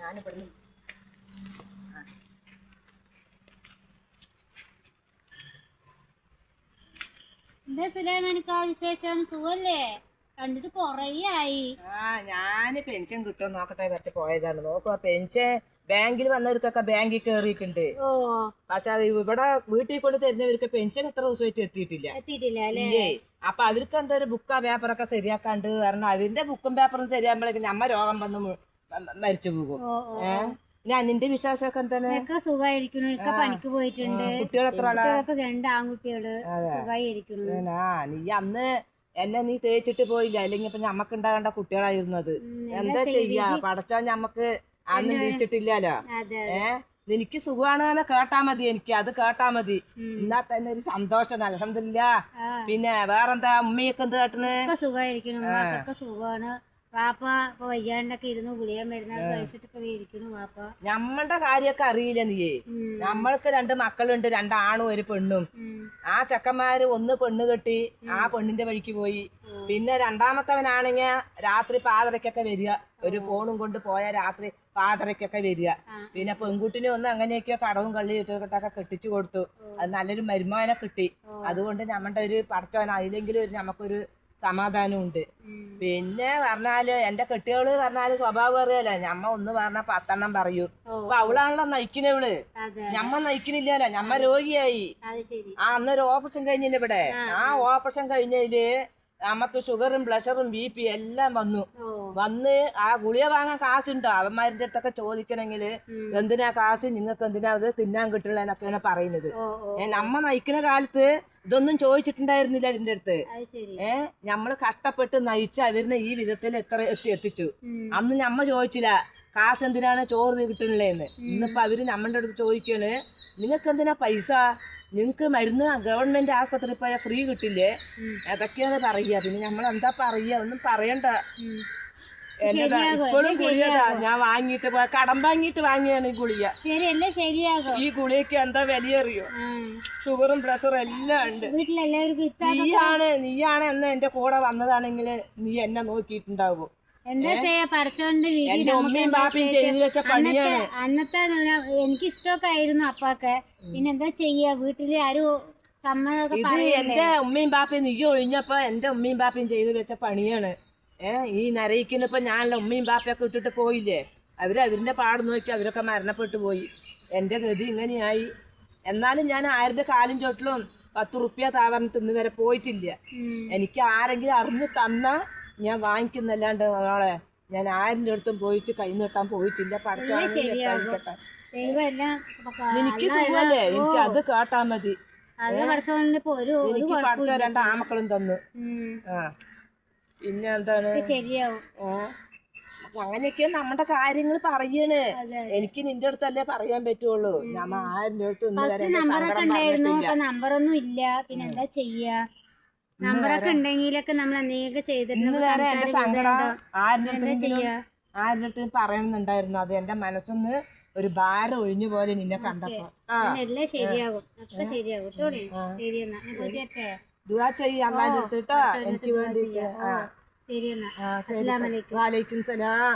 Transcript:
ഞാനിവിടുന്ന് എന്താ സുലൈമാനിക്കാ വിശേഷം? സുഖല്ലേ? കണ്ടിട്ട് കൊറേയായി. ഞാന് പെൻഷൻ കിട്ടുമോ നോക്കട്ടെ പറ്റി പോയതാണ്. നോക്കുക പെൻഷൻ ബാങ്കിൽ വന്നവർക്കൊക്കെ ബാങ്കിൽ കയറിയിട്ടുണ്ട്. പക്ഷെ അത് ഇവിടെ വീട്ടിൽ കൊണ്ട് തരുന്നവർക്ക് പെൻഷൻ എത്ര ദിവസമായിട്ട് എത്തിയിട്ടില്ല. ഇല്ലേ? അപ്പൊ അവർക്ക് എന്താ ഒരു ബുക്കാ പേപ്പറൊക്കെ ശരിയാക്കാണ്ട് കാരണം അവരുടെ ബുക്കും പേപ്പറും ശരിയാകുമ്പോഴേക്കും നമ്മ രോഗം വന്ന് മരിച്ചു പോകും. ഞാൻ നിന്റെ വിശ്വാസമൊക്കെ എന്താണ്? സുഖമായിരിക്കുന്നു. പണിക്ക് പോയിട്ടുണ്ട്. കുട്ടികൾ എത്ര ആളാ? 2 ആൺകുട്ടികള്. സുഖമായിരിക്കുന്നു. നീ അന്ന് എന്നെ നീ തേച്ചിട്ട് പോയില്ല, അല്ലെങ്കിൽ ഇപ്പൊ ഞമ്മക്ക് ഉണ്ടാകേണ്ട കുട്ടികളായിരുന്നത്. എന്താ ചെയ്യാ? പടച്ചോ ഞമ്മക്ക് അന്ന് നീച്ചിട്ടില്ലല്ലോ. നിനക്ക് സുഖമാണ് കേട്ടാ മതി, എനിക്ക് അത് കേട്ടാ മതി. എന്നാ തന്നെ ഒരു സന്തോഷം. അൽഹംദുലില്ലാ. പിന്നെ വേറെന്താ? ഉമ്മയൊക്കെ എന്ത് കേട്ടണ്? സുഖമായിരിക്കുന്നു. സുഖമാണ്. വാപ്പ ഇപ്പൊ വയ്യാണ്ടൊക്കെ ഇരുന്നു ഗുളിക മരുന്നൊക്കെ കഴിച്ചിട്ടൊക്കെ ഇരിക്കുന്നു. വാപ്പ നമ്മളുടെ കാര്യമൊക്കെ അറിയില്ല നീയേ. നമ്മൾക്ക് 2 മക്കളുണ്ട്, 2 ആണും 1 പെണ്ണും. ആ ചെക്കന്മാര് ഒന്ന് പെണ്ണ് കെട്ടി ആ പെണ്ണിന്റെ വഴിക്ക് പോയി. പിന്നെ രണ്ടാമത്തവനാണെങ്കിൽ രാത്രി പാതിരക്കൊക്കെ വരിക, ഒരു ഫോണും കൊണ്ട് പോയ രാത്രി പാതിരക്കൊക്കെ വരിക. പിന്നെ പെൺകുട്ടിനെ ഒന്ന് അങ്ങനെയൊക്കെയോ കടവും കള്ളി ഇട്ടൊക്കെ കെട്ടിച്ചു കൊടുത്തു. അത് നല്ലൊരു മരുമോനെ കിട്ടി. അതുകൊണ്ട് നമ്മളുടെ ഒരു പടച്ചോൻ അതിലെങ്കിലും നമുക്കൊരു സമാധാനം ഉണ്ട്. പിന്നെ പറഞ്ഞാല് എന്റെ കെട്ടിയവള് പറഞ്ഞാല് സ്വഭാവം അറിയാലോ. ഞമ്മ ഒന്ന് പറഞ്ഞ 10 എണ്ണം പറയൂ. അപ്പൊ അവളാണല്ലോ നയിക്കുന്നവള്, ഞമ്മ നയിക്കുന്നില്ലല്ലോ. ഞമ്മ രോഗിയായി. അന്നൊരു ഓപ്പറേഷൻ കഴിഞ്ഞില്ല ഇവിടെ. ആ ഓപ്പറേഷൻ കഴിഞ്ഞതില് നമുക്ക് ഷുഗറും പ്രഷറും BP എല്ലാം വന്ന് ആ ഗുളിക വാങ്ങാൻ കാശുണ്ടോ? അവന്മാരുടെ അടുത്തൊക്കെ ചോദിക്കണമെങ്കിൽ എന്തിനാ കാശ്, നിങ്ങൾക്ക് എന്തിനാ അത് തിന്നാൻ കിട്ടുള്ള എന്നൊക്കെയാണ് പറയുന്നത്. നമ്മ നയിക്കുന്ന കാലത്ത് ഇതൊന്നും ചോദിച്ചിട്ടുണ്ടായിരുന്നില്ല അതിന്റെ അടുത്ത്. നമ്മള് കഷ്ടപ്പെട്ട് നയിച്ച് അവരിനെ ഈ വിധത്തിൽ എത്തിച്ചു. അന്ന് നമ്മ ചോദിച്ചില്ല കാശ് എന്തിനാണ് ചോറ് കിട്ടണില്ലേന്ന്. ഇന്നിപ്പോ അവര് നമ്മളുടെ അടുത്ത് ചോദിക്കാണ് നിങ്ങൾക്ക് എന്തിനാ പൈസ, നിങ്ങക്ക് മരുന്ന് ഗവൺമെന്റ് ആശുപത്രി പോയാൽ ഫ്രീ കിട്ടില്ലേ? അതൊക്കെയാണ് പറയുക. പിന്നെ നമ്മൾ എന്താ പറയുക? ഒന്നും പറയണ്ട. ഇപ്പോഴും ഗുളികടാ ഞാൻ വാങ്ങിയിട്ട് കടം വാങ്ങിയിട്ട് വാങ്ങിയാണ് ഈ ഗുളിക. ഈ ഗുളികക്ക് എന്താ വില അറിയോ? ഷുഗറും പ്രഷറും എല്ലാം ഉണ്ട്. നീയാണ് എന്ന് എന്റെ കൂടെ വന്നതാണെങ്കിൽ നീ എന്നെ നോക്കിയിട്ടുണ്ടാവും. എന്താ ചെയ്യാ? പടച്ചോന്റെ എന്റെ ഉമ്മയും ബാപ്പയും ചെയ്തു വെച്ച പണിയാണ്. അന്നത്തെ എനിക്ക് ഇഷ്ടമൊക്കെ ആയിരുന്നു അപ്പൊക്കെ. പിന്നെ എന്താ ചെയ്യാ? വീട്ടില് ആരും ഇത് എന്റെ ഉമ്മയും ബാപ്പയും നീ ഒഴിഞ്ഞപ്പോ എന്റെ ഉമ്മയും ബാപ്പയും ചെയ്തു വെച്ച പണിയാണ്. ഈ നരയിക്കുന്നപ്പോ ഞാനല്ല ഉമ്മയും ബാപ്പയൊക്കെ ഇട്ടിട്ട് പോയില്ലേ. അവരുടെ പാട് നോക്കി അവരൊക്കെ മരണപ്പെട്ടു പോയി. എന്റെ ഗതി ഇങ്ങനെയായി. എന്നാലും ഞാൻ ആരുടെ കാലും ചോട്ടിലും 10 റുപ്യ താവറിന് തിന്നു വരെ പോയിട്ടില്ല. എനിക്ക് ആരെങ്കിലും അറിഞ്ഞു തന്നാ ഞാൻ വാങ്ങിക്കുന്നല്ലാണ്ട് മോളെ ഞാൻ ആരുടെ അടുത്തും പോയിട്ട് കൈ നീട്ടാൻ പോയിട്ടില്ല. എനിക്ക് സുഖമല്ലേ, എനിക്ക് അത് കേട്ടാ മതി. എനിക്ക് പഠിച്ച 2 ആമക്കളും തന്നു. പിന്നെ എന്താണ്? അങ്ങനെയൊക്കെ നമ്മുടെ കാര്യങ്ങൾ പറയണ്. എനിക്ക് നിന്റെ അടുത്തല്ലേ പറയാൻ പറ്റുള്ളൂ. നമ്മ ആരുടെ അടുത്ത് നമ്പറൊന്നും ഇല്ല. പിന്നെ എന്താ ചെയ്യാ? നമ്പറൊക്കെ ഉണ്ടെങ്കിലൊക്കെ നമ്മൾ എന്തെങ്കിലുമൊക്കെ ചെയ്തിട്ടുണ്ട്. ആരുടെ അടുത്തും പറയണമെന്നുണ്ടായിരുന്നു. അത് എന്റെ മനസ്സിന്ന് ഒരു ഭാരം ഒഴിഞ്ഞു പോലെ നിന്നെ കണ്ടപ്പോ. എല്ലാം ശരിയാകും. ഒക്കെ ശരിയാകും. ദുആ ചെയ്യ് അല്ലാഹുവിന്റെ അടുത്ത് കേട്ടോ എനിക്ക് വേണ്ടിയിട്ട്. ശരി എന്നാ. വാലൈക്കും സലാം.